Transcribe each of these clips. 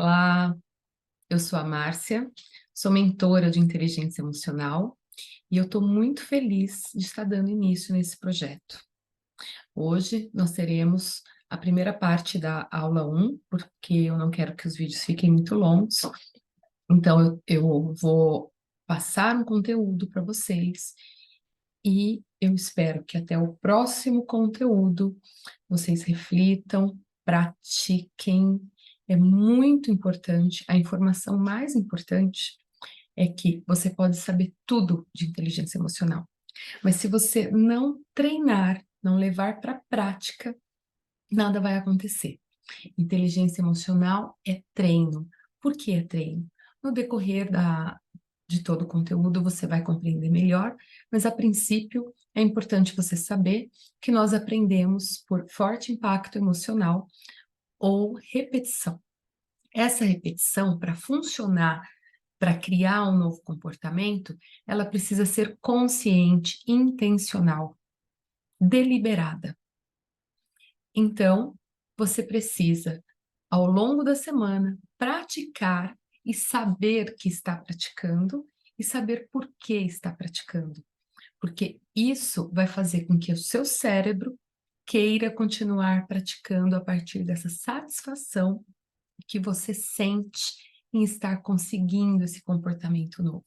Olá, eu sou a Márcia, sou mentora de inteligência emocional e eu estou muito feliz de estar dando início nesse projeto. Hoje nós teremos a primeira parte da aula 1, porque eu não quero que os vídeos fiquem muito longos, então eu vou passar um conteúdo para vocês e eu espero que até o próximo conteúdo vocês reflitam, pratiquem. É muito importante, a informação mais importante é que você pode saber tudo de inteligência emocional, mas se você não treinar, não levar para a prática, nada vai acontecer. Inteligência emocional é treino. Por que é treino? No decorrer de todo o conteúdo você vai compreender melhor, mas a princípio é importante você saber que nós aprendemos por forte impacto emocional ou repetição. Essa repetição, para funcionar, para criar um novo comportamento, ela precisa ser consciente, intencional, deliberada. Então, você precisa, ao longo da semana, praticar e saber que está praticando e saber por que está praticando. Porque isso vai fazer com que o seu cérebro queira continuar praticando a partir dessa satisfação que você sente em estar conseguindo esse comportamento novo.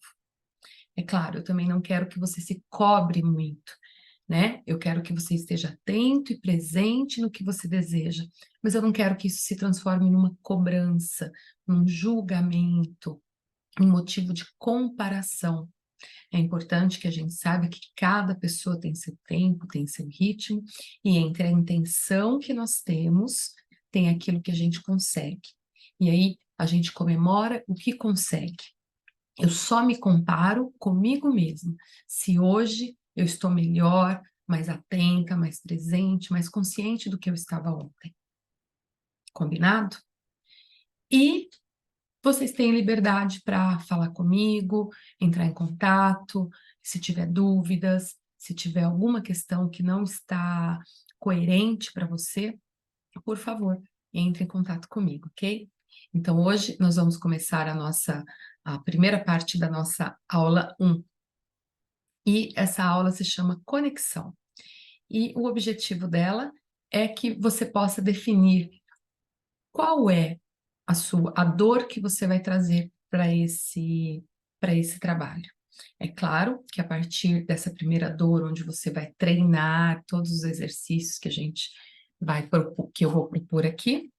É claro, eu também não quero que você se cobre muito, né? Eu quero que você esteja atento e presente no que você deseja, mas eu não quero que isso se transforme numa cobrança, num julgamento, um motivo de comparação. É importante que a gente saiba que cada pessoa tem seu tempo, tem seu ritmo, e entre a intenção que nós temos, tem aquilo que a gente consegue. E aí a gente comemora o que consegue. Eu só me comparo comigo mesma. Se hoje eu estou melhor, mais atenta, mais presente, mais consciente do que eu estava ontem. Combinado? E vocês têm liberdade para falar comigo, entrar em contato, se tiver dúvidas, se tiver alguma questão que não está coerente para você, por favor, entre em contato comigo, ok? Então, hoje nós vamos começar a primeira parte da nossa aula 1. E essa aula se chama Conexão. E o objetivo dela é que você possa definir qual é a dor que você vai trazer para esse trabalho. É claro que a partir dessa primeira dor, onde você vai treinar todos os exercícios que que eu vou propor aqui,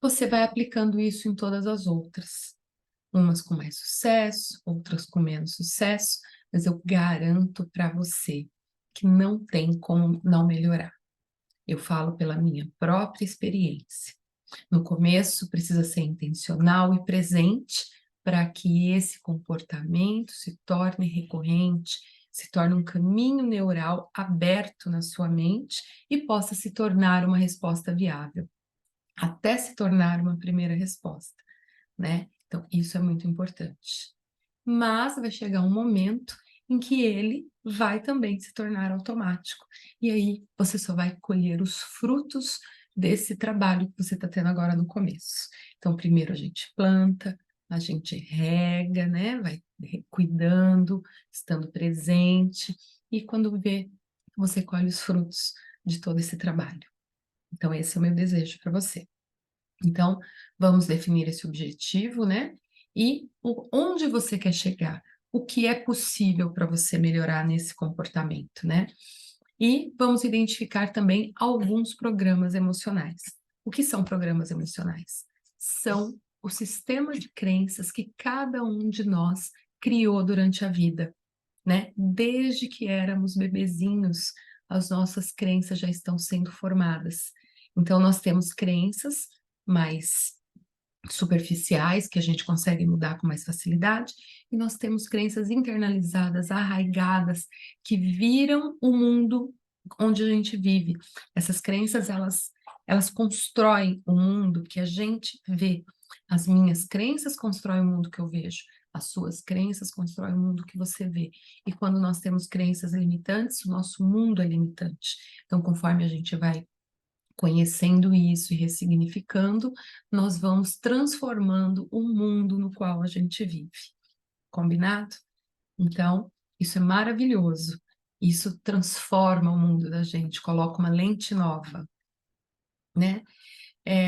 você vai aplicando isso em todas as outras. Umas com mais sucesso, outras com menos sucesso, mas eu garanto para você que não tem como não melhorar. Eu falo pela minha própria experiência. No começo, precisa ser intencional e presente para que esse comportamento se torne recorrente, se torne um caminho neural aberto na sua mente e possa se tornar uma resposta viável, até se tornar uma primeira resposta, né? Então, isso é muito importante. Mas vai chegar um momento em que ele vai também se tornar automático. E aí você só vai colher os frutos desse trabalho que você está tendo agora no começo. Então, primeiro a gente planta, a gente rega, né? Vai cuidando, estando presente, e quando vê, você colhe os frutos de todo esse trabalho. Então, esse é o meu desejo para você. Então, vamos definir esse objetivo, né? E onde você quer chegar? O que é possível para você melhorar nesse comportamento, né? E vamos identificar também alguns programas emocionais. O que são programas emocionais? São o sistema de crenças que cada um de nós criou durante a vida, né? Desde que éramos bebezinhos, as nossas crenças já estão sendo formadas. Então, nós temos crenças mais superficiais, que a gente consegue mudar com mais facilidade, e nós temos crenças internalizadas, arraigadas, que viram o mundo onde a gente vive. Essas crenças, elas constroem o mundo que a gente vê. As minhas crenças constroem o mundo que eu vejo. As suas crenças constroem o mundo que você vê. E quando nós temos crenças limitantes, o nosso mundo é limitante. Então, conforme a gente vai Conhecendo isso e ressignificando, nós vamos transformando o mundo no qual a gente vive. Combinado? Então, isso é maravilhoso. Isso transforma o mundo da gente, coloca uma lente nova, né?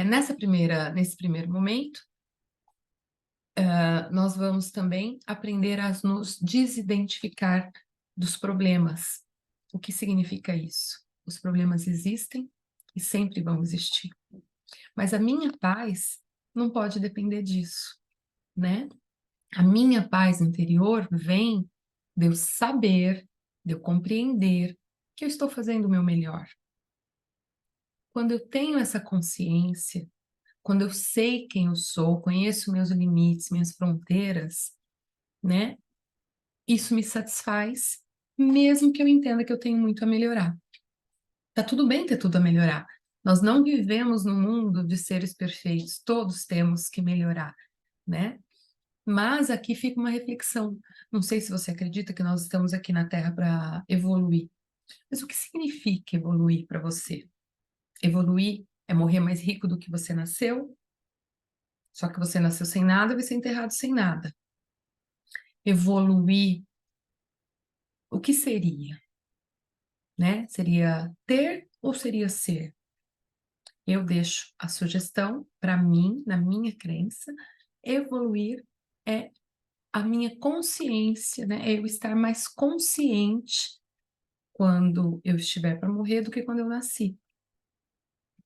Nesse primeiro momento, nós vamos também aprender a nos desidentificar dos problemas. O que significa isso? Os problemas existem e sempre vão existir. Mas a minha paz não pode depender disso, né? A minha paz interior vem de eu saber, de eu compreender que eu estou fazendo o meu melhor. Quando eu tenho essa consciência, quando eu sei quem eu sou, conheço meus limites, minhas fronteiras, né? Isso me satisfaz, mesmo que eu entenda que eu tenho muito a melhorar. Tá tudo bem ter tudo a melhorar. Nós não vivemos num mundo de seres perfeitos, todos temos que melhorar, né? Mas aqui fica uma reflexão. Não sei se você acredita que nós estamos aqui na Terra para evoluir. Mas o que significa evoluir para você? Evoluir é morrer mais rico do que você nasceu, só que você nasceu sem nada e vai ser enterrado sem nada. Evoluir, o que seria? Né? Seria ter ou seria ser? Eu deixo a sugestão para mim, na minha crença, evoluir é a minha consciência, né? É eu estar mais consciente quando eu estiver para morrer do que quando eu nasci,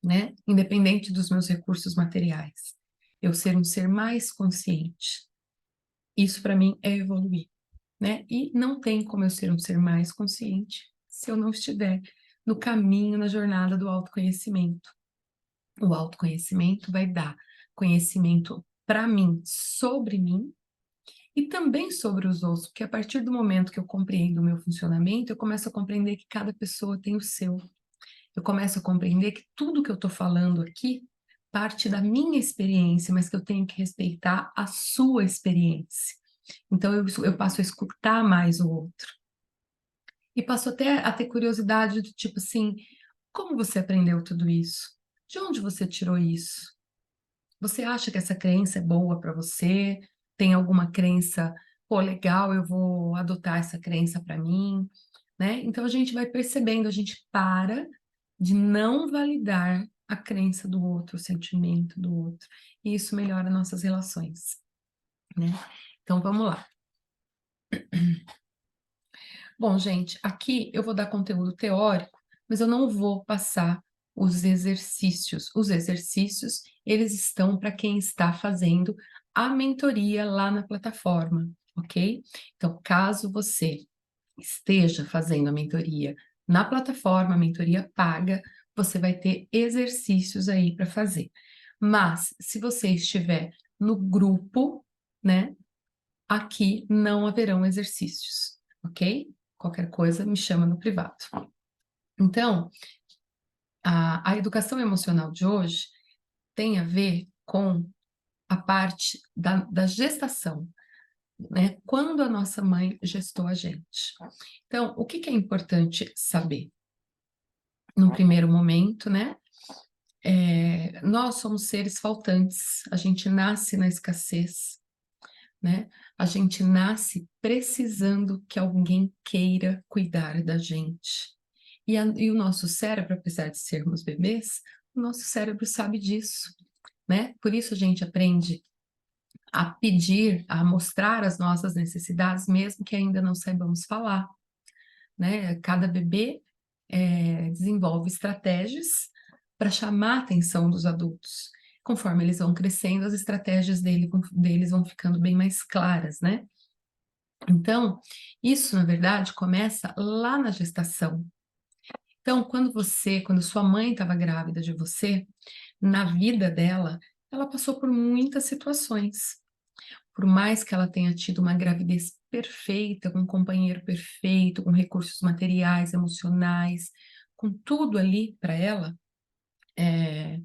né? Independente dos meus recursos materiais. Eu ser um ser mais consciente. Isso para mim é evoluir, né? E não tem como eu ser um ser mais consciente se eu não estiver no caminho, na jornada do autoconhecimento. O autoconhecimento vai dar conhecimento para mim, sobre mim, e também sobre os outros, porque a partir do momento que eu compreendo o meu funcionamento, eu começo a compreender que cada pessoa tem o seu. Eu começo a compreender que tudo que eu estou falando aqui parte da minha experiência, mas que eu tenho que respeitar a sua experiência. Então eu passo a escutar mais o outro. E passo até a ter curiosidade do tipo assim, como você aprendeu tudo isso? De onde você tirou isso? Você acha que essa crença é boa para você? Tem alguma crença, pô, legal, eu vou adotar essa crença para mim, né? Então a gente vai percebendo, a gente para de não validar a crença do outro, o sentimento do outro, e isso melhora nossas relações, né? Então vamos lá. Bom, gente, aqui eu vou dar conteúdo teórico, mas eu não vou passar os exercícios. Os exercícios, eles estão para quem está fazendo a mentoria lá na plataforma, ok? Então, caso você esteja fazendo a mentoria na plataforma, a mentoria paga, você vai ter exercícios aí para fazer. Mas, se você estiver no grupo, né, aqui não haverão exercícios, ok? Qualquer coisa me chama no privado. Então, a educação emocional de hoje tem a ver com a parte da gestação, né? Quando a nossa mãe gestou a gente. Então, o que é importante saber? No primeiro momento, né? Nós somos seres faltantes, a gente nasce na escassez, né? A gente nasce precisando que alguém queira cuidar da gente. E o nosso cérebro, apesar de sermos bebês, o nosso cérebro sabe disso, né? Por isso a gente aprende a pedir, a mostrar as nossas necessidades, mesmo que ainda não saibamos falar, né? Cada bebê desenvolve estratégias para chamar a atenção dos adultos. Conforme eles vão crescendo, as estratégias deles vão ficando bem mais claras, né? Então, isso, na verdade, começa lá na gestação. Então, quando sua mãe estava grávida de você, na vida dela, ela passou por muitas situações. Por mais que ela tenha tido uma gravidez perfeita, com um companheiro perfeito, com recursos materiais, emocionais, com tudo ali para ela, é,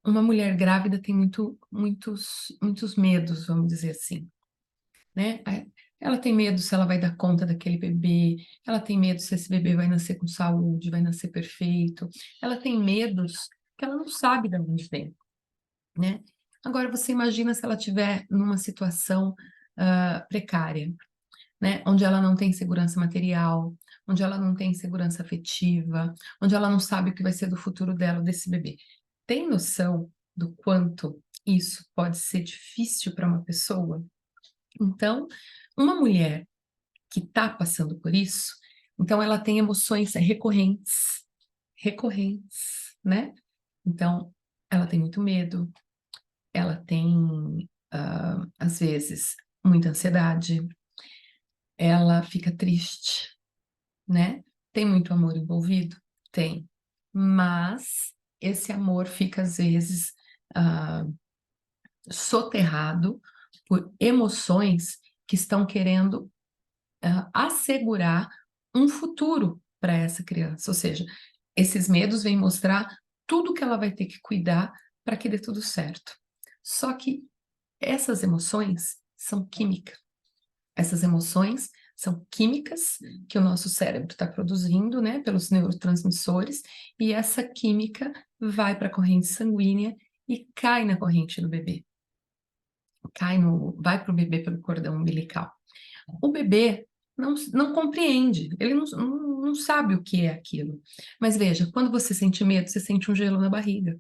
uma mulher grávida tem muitos medos, vamos dizer assim, né? Ela tem medo se ela vai dar conta daquele bebê, ela tem medo se esse bebê vai nascer com saúde, vai nascer perfeito, ela tem medos que ela não sabe de onde vem, né? Agora, você imagina se ela estiver numa situação precária, né? Onde ela não tem segurança material, onde ela não tem segurança afetiva, onde ela não sabe o que vai ser do futuro dela, desse bebê. Tem noção do quanto isso pode ser difícil para uma pessoa? Então, uma mulher que está passando por isso, então ela tem emoções recorrentes, né? Então, ela tem muito medo, ela tem, às vezes, muita ansiedade, ela fica triste, né? Tem muito amor envolvido? Tem. Mas esse amor fica, às vezes, ah, soterrado por emoções que estão querendo assegurar um futuro para essa criança. Ou seja, esses medos vêm mostrar tudo que ela vai ter que cuidar para que dê tudo certo. Só que essas emoções são químicas. Essas emoções são químicas que o nosso cérebro está produzindo, né, pelos neurotransmissores, e essa química vai para a corrente sanguínea e cai na corrente do bebê. Vai para o bebê pelo cordão umbilical. O bebê não compreende, ele não sabe o que é aquilo. Mas veja, quando você sente medo, você sente um gelo na barriga.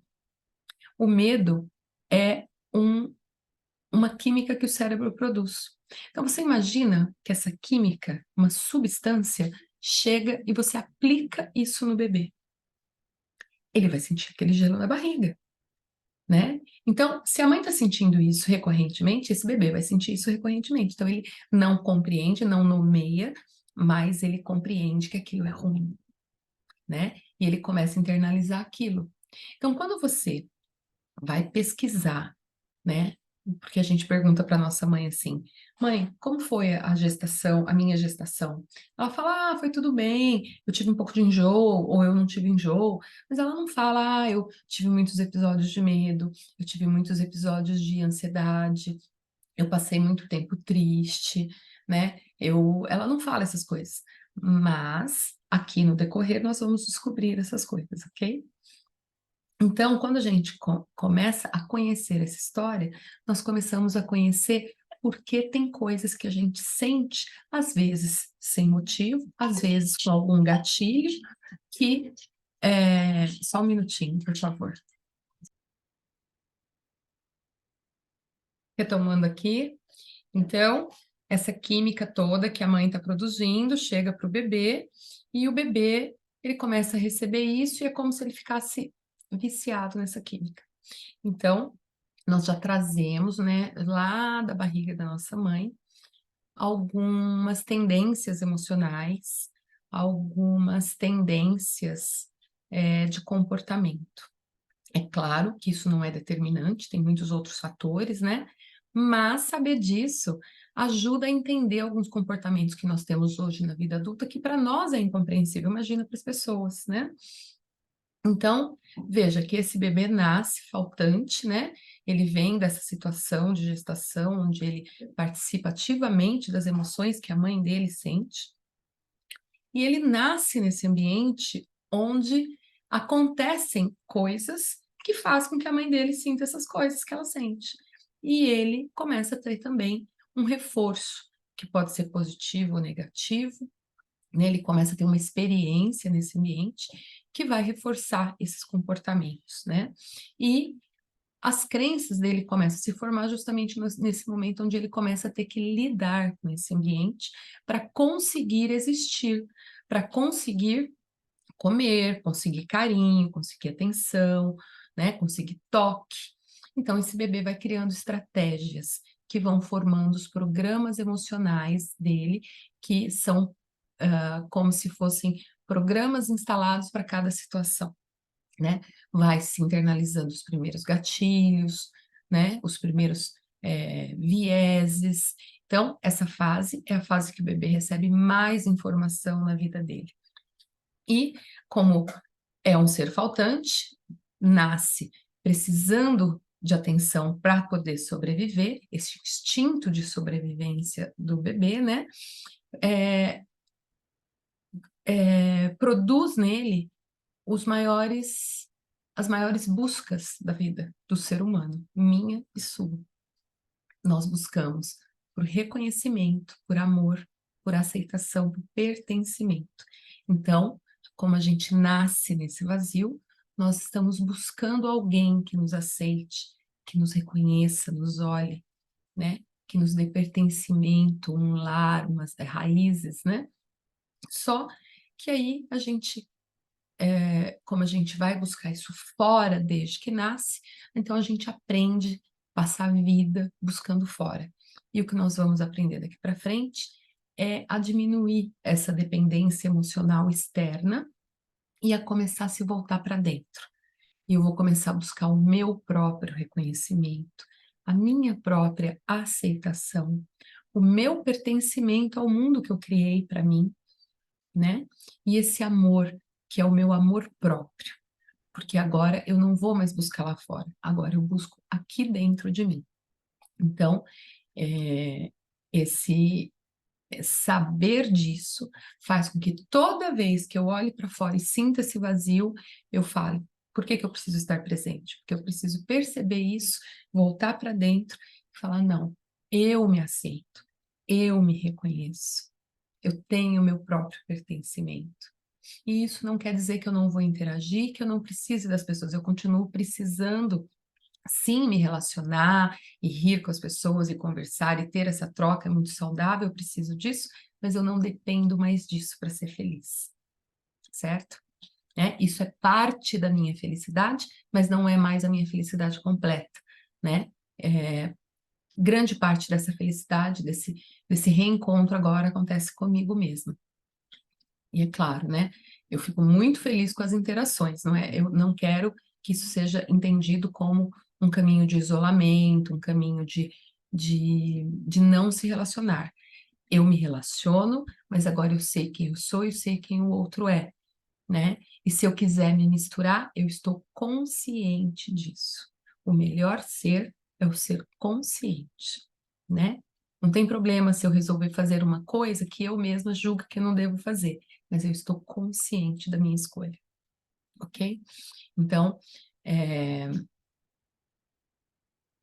O medo é uma química que o cérebro produz. Então você imagina que essa química, uma substância, chega e você aplica isso no bebê. Ele vai sentir aquele gelo na barriga, né? Então, se a mãe está sentindo isso recorrentemente, esse bebê vai sentir isso recorrentemente. Então, ele não compreende, não nomeia, mas ele compreende que aquilo é ruim, né? E ele começa a internalizar aquilo. Então, quando você vai pesquisar, né? Porque a gente pergunta para nossa mãe assim: mãe, como foi a gestação, a minha gestação? Ela fala: ah, foi tudo bem, eu tive um pouco de enjoo, ou eu não tive enjoo, mas ela não fala: ah, eu tive muitos episódios de medo, eu tive muitos episódios de ansiedade, eu passei muito tempo triste, né? Ela não fala essas coisas, mas aqui no decorrer nós vamos descobrir essas coisas, ok? Então, quando a gente começa a conhecer essa história, nós começamos a conhecer porque tem coisas que a gente sente, às vezes sem motivo, às vezes com algum gatilho, que só um minutinho, por favor. Retomando aqui, então, essa química toda que a mãe está produzindo chega para o bebê, e o bebê ele começa a receber isso e é como se ele ficasse viciado nessa química. Então, nós já trazemos, né, lá da barriga da nossa mãe, algumas tendências emocionais, algumas tendências de comportamento. É claro que isso não é determinante, tem muitos outros fatores, né? Mas saber disso ajuda a entender alguns comportamentos que nós temos hoje na vida adulta que para nós é incompreensível, imagina para as pessoas, né? Então, veja que esse bebê nasce faltante, né? Ele vem dessa situação de gestação, onde ele participa ativamente das emoções que a mãe dele sente, e ele nasce nesse ambiente onde acontecem coisas que fazem com que a mãe dele sinta essas coisas que ela sente. E ele começa a ter também um reforço, que pode ser positivo ou negativo, né? Ele começa a ter uma experiência nesse ambiente que vai reforçar esses comportamentos, né? E as crenças dele começam a se formar justamente nesse momento onde ele começa a ter que lidar com esse ambiente para conseguir existir, para conseguir comer, conseguir carinho, conseguir atenção, né? Conseguir toque. Então, esse bebê vai criando estratégias que vão formando os programas emocionais dele, que são como se fossem programas instalados para cada situação, né? Vai se internalizando os primeiros gatilhos, né? Os primeiros vieses. Então, essa fase é a fase que o bebê recebe mais informação na vida dele. E, como é um ser faltante, nasce precisando de atenção para poder sobreviver, esse instinto de sobrevivência do bebê, né? Produz nele as maiores buscas da vida do ser humano, minha e sua. Nós buscamos por reconhecimento, por amor, por aceitação, por pertencimento. Então, como a gente nasce nesse vazio, nós estamos buscando alguém que nos aceite, que nos reconheça, nos olhe, né? Que nos dê pertencimento, um lar, umas raízes, né? Só que aí a gente, como a gente vai buscar isso fora desde que nasce, então a gente aprende a passar a vida buscando fora. E o que nós vamos aprender daqui para frente é a diminuir essa dependência emocional externa e a começar a se voltar para dentro. E eu vou começar a buscar o meu próprio reconhecimento, a minha própria aceitação, o meu pertencimento ao mundo que eu criei para mim, né? E esse amor, que é o meu amor próprio, porque agora eu não vou mais buscar lá fora, agora eu busco aqui dentro de mim. Então, esse saber disso faz com que toda vez que eu olhe para fora e sinta esse vazio, eu fale, por que que eu preciso estar presente? Porque eu preciso perceber isso, voltar para dentro e falar, não, eu me aceito, eu me reconheço, eu tenho meu próprio pertencimento. E isso não quer dizer que eu não vou interagir, que eu não precise das pessoas, eu continuo precisando sim me relacionar e rir com as pessoas e conversar e ter essa troca é muito saudável, eu preciso disso, mas eu não dependo mais disso para ser feliz, certo? Isso é parte da minha felicidade, mas não é mais a minha felicidade completa, né? Grande parte dessa felicidade, desse reencontro agora acontece comigo mesma. E é claro, né? Eu fico muito feliz com as interações, não é? Eu não quero que isso seja entendido como um caminho de isolamento, um caminho de não se relacionar. Eu me relaciono, mas agora eu sei quem eu sou e eu sei quem o outro é, né? E se eu quiser me misturar, eu estou consciente disso. O melhor ser é o ser consciente, né? Não tem problema se eu resolver fazer uma coisa que eu mesma julgo que eu não devo fazer, mas eu estou consciente da minha escolha, ok? Então, é,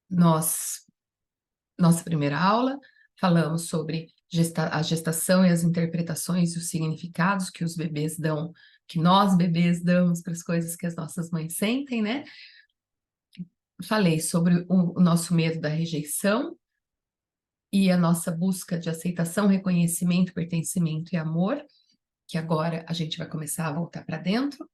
nossa primeira aula, falamos sobre a gestação e as interpretações e os significados que os bebês dão, que nós bebês damos para as coisas que as nossas mães sentem, né? Falei sobre o nosso medo da rejeição e a nossa busca de aceitação, reconhecimento, pertencimento e amor, que agora a gente vai começar a voltar para dentro.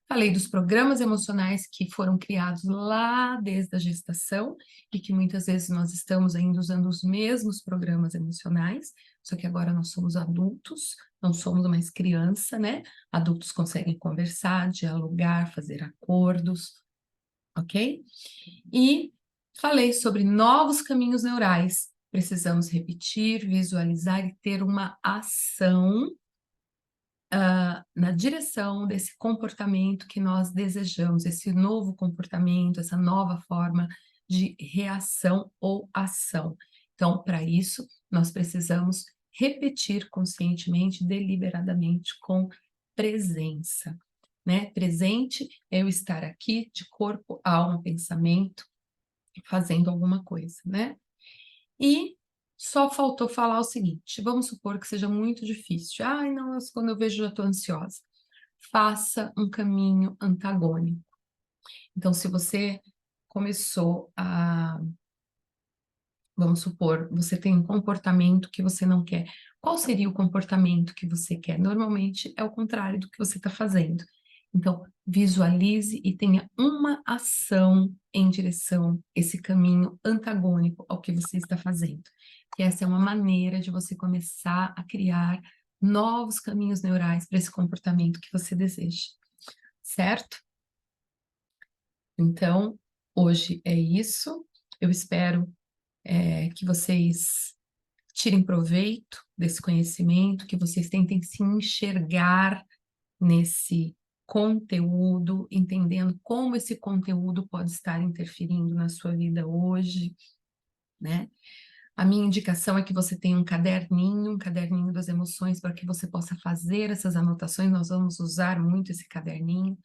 Falei dos programas emocionais que foram criados lá desde a gestação e que muitas vezes nós estamos ainda usando os mesmos programas emocionais, só que agora nós somos adultos, não somos mais criança, né? Adultos conseguem conversar, dialogar, fazer acordos, ok? E falei sobre novos caminhos neurais. Precisamos repetir, visualizar e ter uma ação na direção desse comportamento que nós desejamos, esse novo comportamento, essa nova forma de reação ou ação. Então, para isso, nós precisamos repetir conscientemente, deliberadamente, com presença, né? Presente é eu estar aqui de corpo, alma, pensamento, fazendo alguma coisa, né? E só faltou falar o seguinte: vamos supor que seja muito difícil. Ai, não, quando eu vejo já estou ansiosa. Faça um caminho antagônico. Então, se você começou a, vamos supor, você tem um comportamento que você não quer. Qual seria o comportamento que você quer? Normalmente é o contrário do que você está fazendo. Então, visualize e tenha uma ação em direção a esse caminho antagônico ao que você está fazendo. Que essa é uma maneira de você começar a criar novos caminhos neurais para esse comportamento que você deseja, certo? Então, hoje é isso. Eu espero que vocês tirem proveito desse conhecimento, que vocês tentem se enxergar nesse conteúdo, entendendo como esse conteúdo pode estar interferindo na sua vida hoje, né? A minha indicação é que você tenha um caderninho das emoções, para que você possa fazer essas anotações. Nós vamos usar muito esse caderninho.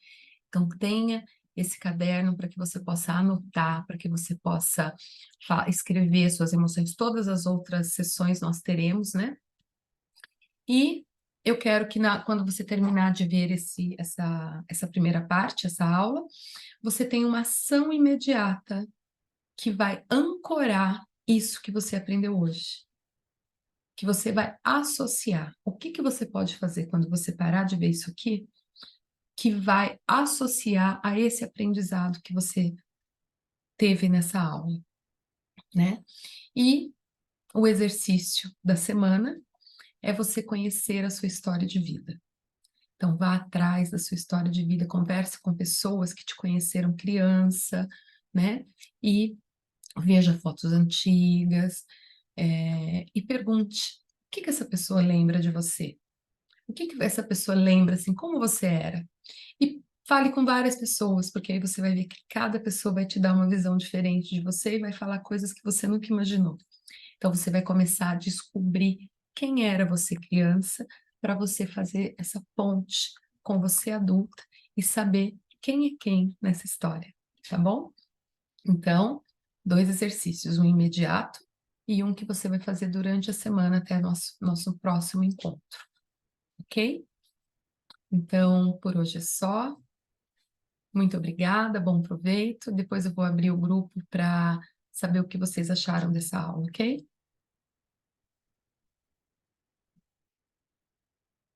Então, tenha esse caderno para que você possa anotar, para que você possa escrever suas emoções. Todas as outras sessões nós teremos, né? E eu quero que quando você terminar de ver essa primeira parte, essa aula, você tenha uma ação imediata que vai ancorar isso que você aprendeu hoje. Que você vai associar. O que que você pode fazer quando você parar de ver isso aqui, que vai associar a esse aprendizado que você teve nessa aula, né? E o exercício da semana é você conhecer a sua história de vida. Então, vá atrás da sua história de vida, converse com pessoas que te conheceram criança, né? E veja fotos antigas, e pergunte: o que que essa pessoa lembra de você? O que que essa pessoa lembra, assim, como você era? E fale com várias pessoas, porque aí você vai ver que cada pessoa vai te dar uma visão diferente de você e vai falar coisas que você nunca imaginou. Então, você vai começar a descobrir quem era você criança, para você fazer essa ponte com você adulta e saber quem é quem nessa história, tá bom? Então, 2 exercícios, um imediato e um que você vai fazer durante a semana até nosso próximo encontro, ok? Então, por hoje é só. Muito obrigada, bom proveito. Depois eu vou abrir o grupo para saber o que vocês acharam dessa aula, ok?